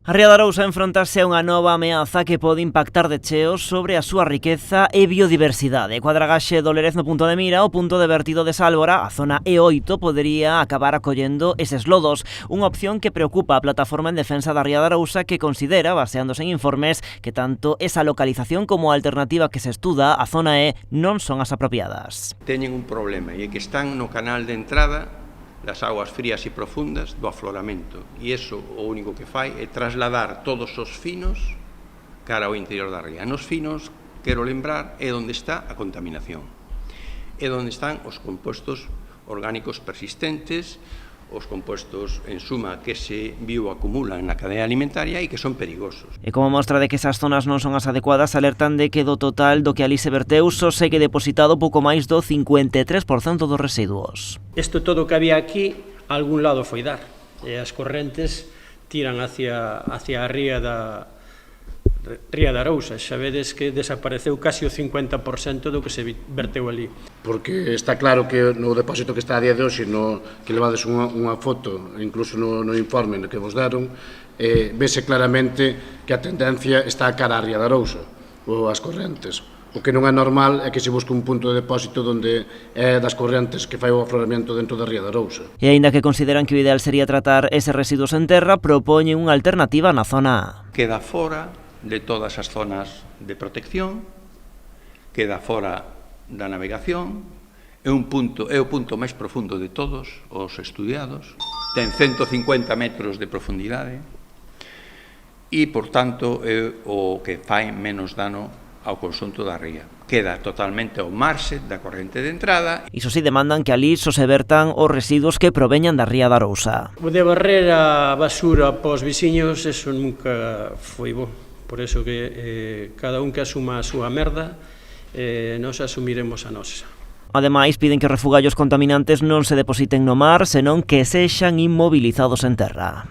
A Ría de Arousa enfrontase a unha nova ameaza que pode impactar de cheo sobre a súa riqueza e biodiversidade. Coa dragaxe do Lérez no punto de mira, o punto de vertido de Sálvora, a zona E8, podería acabar acollendo eses lodos. Unha opción que preocupa a plataforma en defensa da Ría de Arousa, que considera, baseándose en informes, que tanto esa localización como a alternativa que se estuda, a zona E, non son as apropiadas. Teñen un problema, e é que están no canal de entrada das augas frías e profundas do afloramento, e iso o único que fai é trasladar todos os finos cara ao interior da ría. Nos finos, quero lembrar, é onde está a contaminación, é onde están os compostos orgánicos persistentes, os compostos, en suma, que se bioacumulan na cadea alimentaria e que son perigosos. E como mostra de que esas zonas non son as adecuadas, alertan de que do total do que ali se verteu só segue depositado pouco máis do 53% dos residuos. Isto todo que había aquí, a algún lado foi dar, e as correntes tiran hacia a ría de Arousa. Xa vedes que desapareceu casi o 50% do que se verteu ali. Porque está claro que no depósito que está a día de hoxe, que levades unha foto, incluso no informe que vos deron, vese claramente que a tendencia está a cara a Ría de Arousa, ou as correntes. O que non é normal é que se busque un punto de depósito onde é das correntes que fai o afloramento dentro da Ría de Arousa. E aínda que consideran que o ideal sería tratar eses residuos en terra, propoñen unha alternativa na zona A. Queda fora de todas as zonas de protección, queda fora da navegación, é o punto máis profundo de todos os estudiados, ten 150 metros de profundidade e, por tanto, é o que fai menos dano ao conxunto da ría. Queda totalmente ao marxe da corrente de entrada. Iso si, demandan que ali só se vertan os residuos que proveñan da Ría de Arousa. O de barrer a basura pos veciños, eso nunca foi bo. Por eso que cada un que asuma a súa merda, nós asumiremos a nosa. Ademais, piden que os refugallos contaminantes non se depositen no mar, senón que sexan inmovilizados en terra.